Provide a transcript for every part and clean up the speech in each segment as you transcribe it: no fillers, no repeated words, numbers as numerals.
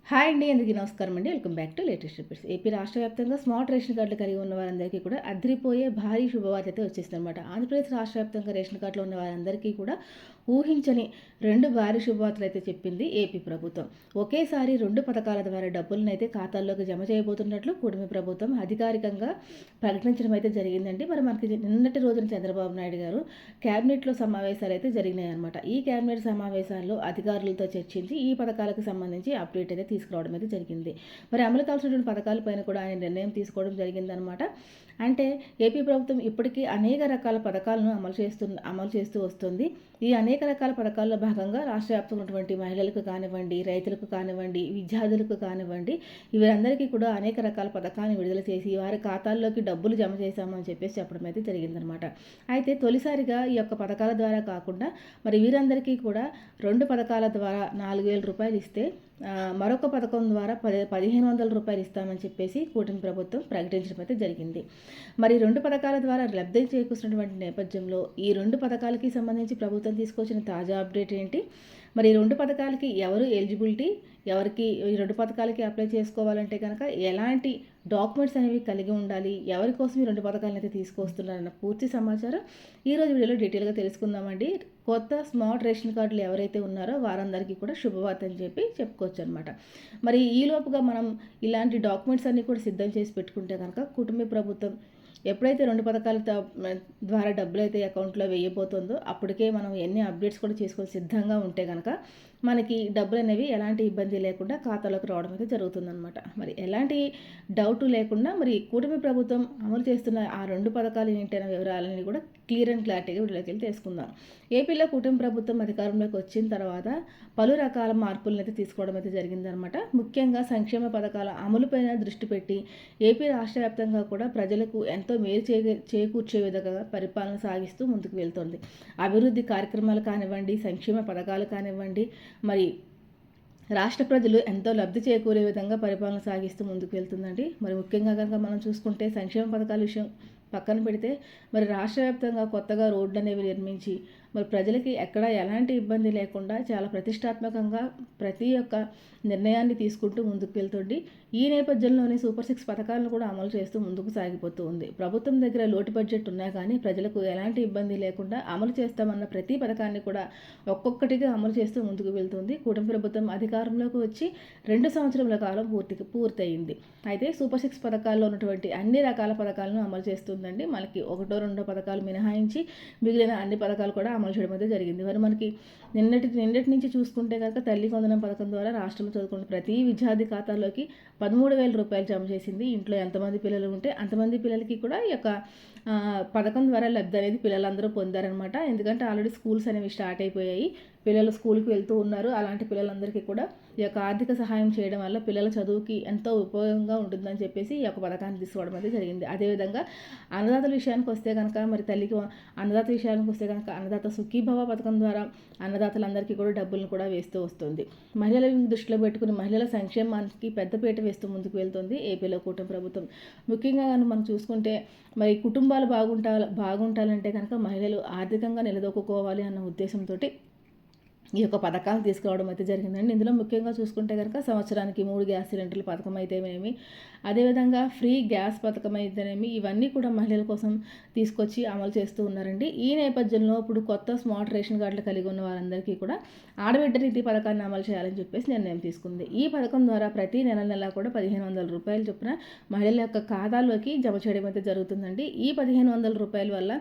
Hi అండి, అందరికీ నమస్కారం అండి. Welcome back to latest reports. AP రాష్ట్ర వ్యాప్తంగా స్మార్ట్ రేషన్ కార్డులు కలిగి ఉన్న వారందరికీ కూడా అదిరిపోయే భారీ శుభవార్త అయితే వచ్చేసిందనమాట. ఆంధ్రప్రదేశ్ రాష్ట్ర వ్యాప్తంగా రేషన్ కార్డులో ఉన్న వారందరికీ కూడా ఊహించని రెండు భారీ శుభవార్తలు అయితే చెప్పింది ఏపీ ప్రభుత్వం. ఒకేసారి రెండు పథకాల ద్వారా డబ్బులను అయితే ఖాతాల్లోకి జమ చేయబోతున్నట్లు కూటమి ప్రభుత్వం అధికారికంగా ప్రకటించడం అయితే జరిగిందండి. మరి మనకి నిన్నటి రోజున చంద్రబాబు నాయుడు గారు క్యాబినెట్లో సమావేశాలు అయితే జరిగినాయి అనమాట. ఈ క్యాబినెట్ సమావేశాల్లో అధికారులతో చర్చించి ఈ పథకాలకు సంబంధించి అప్డేట్ అయితే తీసుకురావడం అయితే జరిగింది. మరి అమలు కావాల్సినటువంటి పథకాలపైన కూడా ఆయన నిర్ణయం తీసుకోవడం జరిగిందనమాట. అంటే ఏపీ ప్రభుత్వం ఇప్పటికీ అనేక రకాల పథకాలను అమలు చేస్తూ వస్తుంది. ఈ అనేక రకాల పథకాల్లో భాగంగా రాష్ట్ర వ్యాప్తంగా ఉన్నటువంటి మహిళలకు కానివ్వండి, రైతులకు కానివ్వండి, విద్యార్థులకు కానివ్వండి, వీరందరికీ కూడా అనేక రకాల పథకాలను విడుదల చేసి వారి ఖాతాల్లోకి డబ్బులు జమ చేశామని చెప్పేసి చెప్పడం అయితే జరిగిందనమాట. అయితే తొలిసారిగా ఈ యొక్క పథకాల ద్వారా కాకుండా మరి వీరందరికీ కూడా రెండు పథకాల ద్వారా 4,000 రూపాయలు ఇస్తే మరొక పథకం ద్వారా 1,500 రూపాయలు ఇస్తామని చెప్పేసి కూటమి ప్రభుత్వం ప్రకటించడం అయితే జరిగింది. మరి రెండు పథకాల ద్వారా లబ్ధి చేకూర్చినటువంటి నేపథ్యంలో ఈ రెండు పథకాలకి సంబంధించి ప్రభుత్వం తీసుకొచ్చిన తాజా అప్డేట్ ఏంటి, మరి ఈ రెండు పథకాలకి ఎవరు ఎలిజిబిలిటీ, ఎవరికి ఈ రెండు పథకాలకి అప్లై చేసుకోవాలంటే కనుక ఎలాంటి డాక్యుమెంట్స్ అనేవి కలిగి ఉండాలి, ఎవరి కోసం ఈ రెండు పథకాలను అయితే తీసుకొస్తున్నారన్న పూర్తి సమాచారం ఈరోజు వీడియోలో డీటెయిల్గా తెలుసుకుందామండి. కొత్త స్మార్ట్ రేషన్ కార్డులు ఎవరైతే ఉన్నారో వారందరికీ కూడా శుభవార్త అని చెప్పుకోవచ్చు అనమాట. మరి ఈలోపుగా మనం ఇలాంటి డాక్యుమెంట్స్ అన్నీ కూడా సిద్ధం చేసి పెట్టుకుంటే కనుక కుటుంబ ప్రభుత్వం ఎప్పుడైతే రెండు పథకాల ద్వారా డబ్బులు అయితే అకౌంట్లో వేయబోతుందో అప్పటికే మనం ఎన్ని అప్డేట్స్ కూడా చేసుకొని సిద్ధంగా ఉంటే కనుక మనకి డబ్బులు అనేవి ఎలాంటి ఇబ్బంది లేకుండా ఖాతాలోకి రావడం అయితే జరుగుతుందన్నమాట. మరి ఎలాంటి డౌట్ లేకుండా మరి కూటమి ప్రభుత్వం అమలు చేస్తున్న ఆ రెండు పథకాలు ఏంటనే వివరాలని కూడా క్లియర్ అండ్ క్లారిటీగా వీడియోకి వెళ్ళి తెలుసుకుందాం. ఏపీలో కూటమి ప్రభుత్వం అధికారంలోకి వచ్చిన తర్వాత పలు రకాల మార్పులను అయితే తీసుకోవడం అయితే జరిగిందనమాట. ముఖ్యంగా సంక్షేమ పథకాల అమలుపైన దృష్టి పెట్టి ఏపీ రాష్ట్ర వ్యాప్తంగా కూడా ప్రజలకు ఎంతో మేలు చేకూర్చే విధంగా పరిపాలన సాగిస్తూ ముందుకు వెళ్తోంది. అభివృద్ధి కార్యక్రమాలు కానివ్వండి, సంక్షేమ పథకాలు కానివ్వండి, మరి రాష్ట్ర ప్రజలు ఎంతో లబ్ధి చేకూరే విధంగా పరిపాలన సాగిస్తూ ముందుకు వెళ్తుందండి. మరి ముఖ్యంగా కనుక మనం చూసుకుంటే సంక్షేమ పథకాల విషయం పక్కన పెడితే మరి రాష్ట్ర వ్యాప్తంగా కొత్తగా రోడ్లు అనేవి నిర్మించి మరి ప్రజలకి ఎక్కడ ఎలాంటి ఇబ్బంది లేకుండా చాలా ప్రతిష్టాత్మకంగా ప్రతి ఒక్క నిర్ణయాన్ని తీసుకుంటూ ముందుకు వెళ్తుంది. ఈ నేపథ్యంలోనే సూపర్ 6 పథకాలను కూడా అమలు చేస్తూ ముందుకు సాగిపోతూ ఉంది. ప్రభుత్వం దగ్గర లోటు బడ్జెట్ ఉన్నా కానీ ప్రజలకు ఎలాంటి ఇబ్బంది లేకుండా అమలు చేస్తామన్న ప్రతి పథకాన్ని కూడా ఒక్కొక్కటిగా అమలు చేస్తూ ముందుకు వెళ్తుంది. కూటమి ప్రభుత్వం అధికారంలోకి వచ్చి 2 సంవత్సరముల కాలం పూర్తయింది. అయితే సూపర్ 6 పథకాల్లో ఉన్నటువంటి అన్ని రకాల పథకాలను అమలు చేస్తుందండి. మనకి ఒకటో రెండో పథకాలు మినహాయించి మిగిలిన అన్ని పథకాలు కూడా అమలు చేయడం అయితే జరిగింది. మరి మనకి నిన్నటి నుంచి చూసుకుంటే కనుక తల్లి వందనం పథకం ద్వారా రాష్ట్రంలో చదువుకున్న ప్రతి విద్యార్థి ఖాతాలోకి 13,000 రూపాయలు జమ చేసింది. ఇంట్లో ఎంతమంది పిల్లలు ఉంటే అంతమంది పిల్లలకి కూడా ఈ యొక్క పథకం ద్వారా లబ్ధి అనేది పిల్లలందరూ పొందారనమాట. ఎందుకంటే ఆల్రెడీ స్కూల్స్ అనేవి స్టార్ట్ అయిపోయాయి, పిల్లలు స్కూల్కి వెళ్తూ ఉన్నారు. అలాంటి పిల్లలందరికీ కూడా ఈ యొక్క ఆర్థిక సహాయం చేయడం వల్ల పిల్లల చదువుకి ఎంతో ఉపయోగంగా ఉంటుందని చెప్పేసి ఈ యొక్క పథకాన్ని తీసుకోవడం అయితే జరిగింది. అదేవిధంగా అన్నదాతల విషయానికి వస్తే కనుక మరి అన్నదాత విషయానికి వస్తే కనుక అన్నదాత సుఖీభవ పథకం ద్వారా అన్నదాతలందరికీ కూడా డబ్బులను కూడా వేస్తూ వస్తుంది. మహిళలను దృష్టిలో పెట్టుకుని మహిళల సంక్షేమానికి పెద్దపీట వేస్తూ ముందుకు వెళ్తుంది ఏపీలో కూటమి ప్రభుత్వం. ముఖ్యంగా కానీ మనం చూసుకుంటే మరి కుటుంబాలు బాగుంటాలంటే కనుక మహిళలు ఆర్థికంగా నిలదొక్కుకోవాలి అన్న ఉద్దేశంతో ఈ యొక్క పథకాలను తీసుకురావడం అయితే జరిగిందండి. ఇందులో ముఖ్యంగా చూసుకుంటే కనుక సంవత్సరానికి 3 గ్యాస్ సిలిండర్ల పథకం అయితేనేమి, అదేవిధంగా ఫ్రీ గ్యాస్ పథకం అయితేనేమి, ఇవన్నీ కూడా మహిళల కోసం తీసుకొచ్చి అమలు చేస్తూ ఉన్నారండి. ఈ నేపథ్యంలో ఇప్పుడు కొత్త స్మార్ట్ రేషన్ కార్డులు కలిగి ఉన్న వారందరికీ కూడా ఆడబిడ్డ నిధి పథకాన్ని అమలు చేయాలని చెప్పేసి నిర్ణయం తీసుకుంది. ఈ పథకం ద్వారా ప్రతి నెల కూడా 1,500 రూపాయలు చొప్పున మహిళల యొక్క ఖాతాల్లోకి జమ చేయడం అయితే జరుగుతుందండి. ఈ 1,500 రూపాయల వల్ల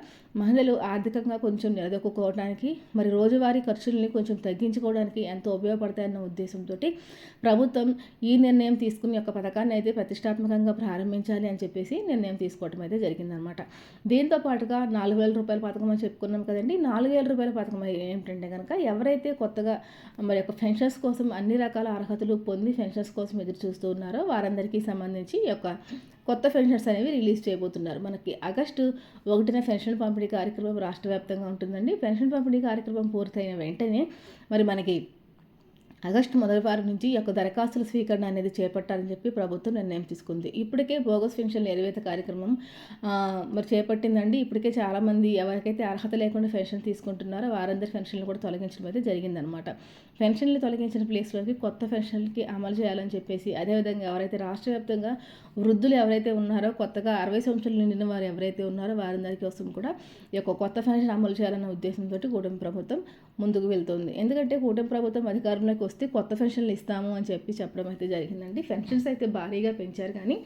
మహిళలు ఆర్థికంగా కొంచెం నిలదొక్కుకోవడానికి మరి రోజువారీ ఖర్చుల్ని కొంచెం తగ్గించుకోవడానికి ఎంతో ఉపయోగపడతాయన్న ఉద్దేశంతో ప్రభుత్వం ఈ నిర్ణయం తీసుకుని యొక్క పథకాన్ని అయితే ప్రతిష్టాత్మకంగా ప్రారంభించాలి అని చెప్పేసి నిర్ణయం తీసుకోవడం అయితే జరిగిందనమాట. దీంతో పాటుగా 4,000 రూపాయల పథకం అని చెప్పుకున్నాం కదండి. 4,000 రూపాయల పథకం ఏమిటంటే కనుక ఎవరైతే కొత్తగా మరి యొక్క పెన్షన్స్ కోసం అన్ని రకాల అర్హతలు పొంది పెన్షన్స్ కోసం ఎదురు చూస్తూ ఉన్నారో వారందరికీ సంబంధించి ఈ యొక్క కొత్త పెన్షన్స్ అనేవి రిలీజ్ చేయబోతున్నారు. మనకి ఆగస్టు 1న పెన్షన్ పంపిణీ కార్యక్రమం రాష్ట్ర వ్యాప్తంగా ఉంటుందండి. పెన్షన్ పంపిణీ కార్యక్రమం పూర్తయిన వెంటనే మరి మనకి ఆగస్టు మొదటి వారం నుంచి ఈ యొక్క దరఖాస్తుల స్వీకరణ అనేది చేపట్టాలని చెప్పి ప్రభుత్వం నిర్ణయం తీసుకుంది. ఇప్పటికే బోగస్ పెన్షన్ల ఎరవేత కార్యక్రమం మరి చేపట్టిందండి. ఇప్పటికే చాలామంది ఎవరికైతే అర్హత లేకుండా పెన్షన్ తీసుకుంటున్నారో వారందరి పెన్షన్లు కూడా తొలగించడం అయితే జరిగిందనమాట. పెన్షన్లు తొలగించిన ప్లేస్లోకి కొత్త పెన్షన్లకి అమలు చేయాలని చెప్పేసి, అదేవిధంగా ఎవరైతే రాష్ట్ర వ్యాప్తంగా వృద్ధులు ఎవరైతే ఉన్నారో, కొత్తగా 60 సంవత్సరాలు నిండిన వారు ఎవరైతే ఉన్నారో వారందరి కోసం కూడా ఈ యొక్క కొత్త పెన్షన్ అమలు చేయాలన్న ఉద్దేశంతో కూటమి ప్రభుత్వం ముందుకు వెళ్తుంది. ఎందుకంటే కూటమి ప్రభుత్వం అధికారంలోకి వస్తే కొత్త పెన్షన్లు ఇస్తాము అని చెప్పడం అయితే జరిగిందండి. పెన్షన్స్ అయితే భారీగా పెంచారు, కానీ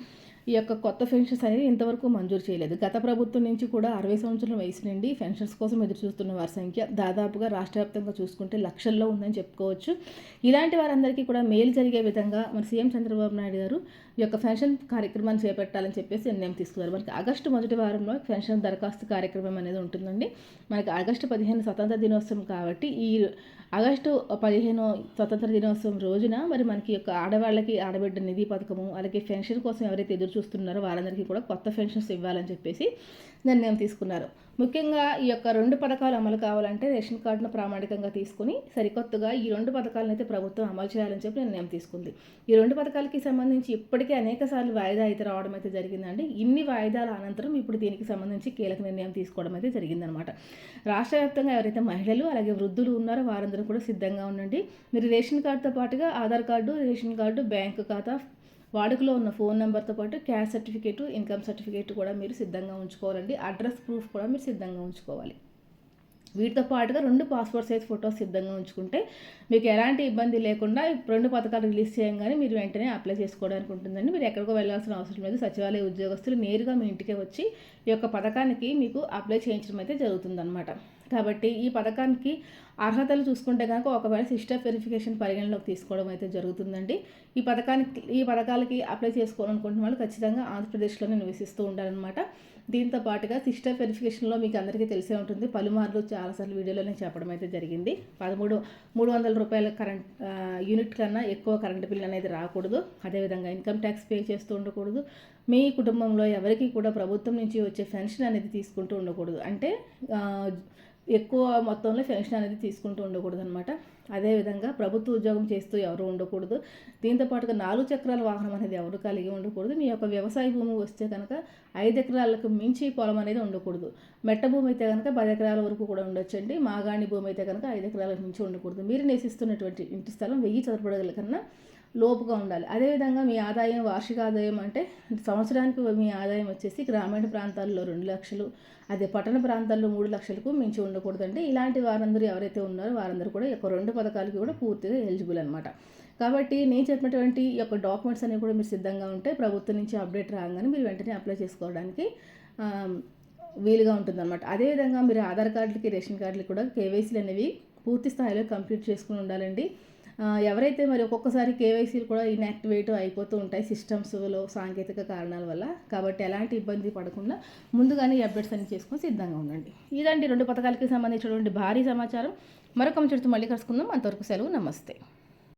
ఈ యొక్క కొత్త పెన్షన్స్ అనేవి ఇంతవరకు మంజూరు చేయలేదు. గత ప్రభుత్వం నుంచి కూడా 60 సంవత్సరాల వయసు నుండి పెన్షన్స్ కోసం ఎదురు చూస్తున్న వారి సంఖ్య దాదాపుగా రాష్ట్ర వ్యాప్తంగా చూసుకుంటే లక్షల్లో ఉందని చెప్పుకోవచ్చు. ఇలాంటి వారందరికీ కూడా మేలు జరిగే విధంగా మన సీఎం చంద్రబాబు నాయుడు గారు ఈ యొక్క పెన్షన్ కార్యక్రమాన్ని చేపట్టాలని చెప్పేసి నిర్ణయం తీసుకున్నారు. మనకి ఆగస్టు మొదటి వారంలో పెన్షన్ దరఖాస్తు కార్యక్రమం అనేది ఉంటుందండి. మనకి ఆగస్టు 15 స్వతంత్ర దినోత్సవం కాబట్టి ఈ ఆగస్టు 15 స్వతంత్ర దినోత్సవం రోజున మరి మనకి యొక్క ఆడవాళ్ళకి ఆడబిడ్డ నిధి పథకము, అలాగే పెన్షన్ కోసం ఎవరైతే ఎదురు చూస్తున్నారో వారందరికీ కూడా కొత్త పెన్షన్స్ ఇవ్వాలని చెప్పేసి నిర్ణయం తీసుకున్నారు. ముఖ్యంగా ఈ యొక్క 2 పథకాలు అమలు కావాలంటే రేషన్ కార్డును ప్రామాణికంగా తీసుకుని సరికొత్తగా ఈ 2 పథకాలను అయితే ప్రభుత్వం అమలు చేయాలని చెప్పి నిర్ణయం తీసుకుంది. ఈ 2 పథకాలకి సంబంధించి ఇప్పటికే అనేక సార్లు వాయిదా అయితే రావడం అయితే జరిగిందండి. ఇన్ని వాయిదాల అనంతరం ఇప్పుడు దీనికి సంబంధించి కీలక నిర్ణయం తీసుకోవడం అయితే జరిగిందనమాట. రాష్ట్ర వ్యాప్తంగా ఎవరైతే మహిళలు అలాగే వృద్ధులు ఉన్నారో వారందరూ కూడా సిద్ధంగా ఉండండి. మీరు రేషన్ కార్డుతో పాటుగా Aadhaar card, ration card, bank ఖాతా, వాడుకలో ఉన్న ఫోన్ నెంబర్తో పాటు క్యాస్ట్ సర్టిఫికేటు, ఇన్కమ్ సర్టిఫికేట్ కూడా మీరు సిద్ధంగా ఉంచుకోవాలండి. అడ్రస్ ప్రూఫ్ కూడా మీరు సిద్ధంగా ఉంచుకోవాలి. వీటితో పాటుగా 2 పాస్పోర్ట్ సైజ్ ఫొటోస్ సిద్ధంగా ఉంచుకుంటే మీకు ఎలాంటి ఇబ్బంది లేకుండా 2 పథకాలు రిలీజ్ చేయగానే మీరు వెంటనే అప్లై చేసుకోవడానికి ఉంటుందండి. మీరు ఎక్కడికో వెళ్ళాల్సిన అవసరం లేదు. సచివాలయ ఉద్యోగస్తులు నేరుగా మీ ఇంటికే వచ్చి ఈ యొక్క పథకానికి మీకు అప్లై చేయించడం అయితే జరుగుతుందన్నమాట. కాబట్టి ఈ పథకానికి అర్హతలు చూసుకుంటే కనుక ఒకవేళ సిస్టర్ వెరిఫికేషన్ పరిగణలోకి తీసుకోవడం అయితే జరుగుతుందండి. ఈ పథకాలకి అప్లై చేసుకోవాలనుకుంటున్న వాళ్ళు ఖచ్చితంగా ఆంధ్రప్రదేశ్లోనే నివసిస్తూ ఉండాలన్నమాట. దీంతో పాటుగా సిస్టర్ వెరిఫికేషన్లో మీకు అందరికీ తెలిసే ఉంటుంది, పలుమార్లు చాలాసార్లు వీడియోలోనే చెప్పడం అయితే జరిగింది. 300 రూపాయల యూనిట్ కన్నా ఎక్కువ కరెంటు బిల్ అనేది రాకూడదు. అదేవిధంగా ఇన్కమ్ ట్యాక్స్ పే చేస్తూ ఉండకూడదు. మీ కుటుంబంలో ఎవరికి కూడా ప్రభుత్వం నుంచి వచ్చే పెన్షన్ అనేది తీసుకుంటూ ఉండకూడదు. అంటే ఎక్కువ మొత్తంలో పెన్షన్ అనేది తీసుకుంటూ ఉండకూడదు అనమాట. అదేవిధంగా ప్రభుత్వ ఉద్యోగం చేస్తూ ఎవరు ఉండకూడదు. దీంతోపాటుగా 4 చక్రాల వాహనం అనేది ఎవరు కలిగి ఉండకూడదు. మీ యొక్క వ్యవసాయ భూమి వస్తే కనుక 5 ఎకరాలకు మించి పొలం అనేది ఉండకూడదు. మెట్ట భూమి అయితే కనుక 10 ఎకరాల వరకు కూడా ఉండొచ్చండి. మాగాణి భూమి అయితే కనుక 5 ఎకరాలకు మించి ఉండకూడదు. మీరు నివసిస్తున్నటువంటి ఇంటి స్థలం 1000 చదరపు అడుగుల కన్నా లోపుగా ఉండాలి. అదేవిధంగా మీ ఆదాయం, వార్షిక ఆదాయం అంటే సంవత్సరానికి మీ ఆదాయం వచ్చేసి గ్రామీణ ప్రాంతాల్లో 2 లక్షలు, అదే పట్టణ ప్రాంతాల్లో 3 లక్షలకు మించి ఉండకూడదండి. ఇలాంటి వారందరూ ఎవరైతే ఉన్నారో వారందరూ కూడా ఈ యొక్క 2 పథకాలకి కూడా పూర్తిగా ఎలిజిబుల్ అనమాట. కాబట్టి నేను చెప్పినటువంటి ఈ యొక్క డాక్యుమెంట్స్ అనేవి కూడా మీరు సిద్ధంగా ఉంటే ప్రభుత్వం నుంచి అప్డేట్ రాగానే మీరు వెంటనే అప్లై చేసుకోవడానికి వీలుగా ఉంటుందన్నమాట. అదేవిధంగా మీరు ఆధార్ కార్డులకి, రేషన్ కార్డులకి కూడా కేవైసీలు అనేవి పూర్తి స్థాయిలో కంప్లీట్ చేసుకుని ఉండాలండి. ఎవరైతే మరి ఒక్కొక్కసారి కేవైసీలు కూడా ఇన్యాక్టివేట్ అయిపోతూ ఉంటాయి సిస్టమ్స్లో సాంకేతిక కారణాల వల్ల. కాబట్టి ఎలాంటి ఇబ్బంది పడకుండా ముందుగానే ఈ అప్డేట్స్ అన్ని చేసుకొని సిద్ధంగా ఉండండి. ఇదండి 2 పథకాలకి సంబంధించినటువంటి భారీ సమాచారం. మరొక ముచ్చటతో మళ్ళీ కలుసుకుందాం. అంతవరకు సెలవు. నమస్తే.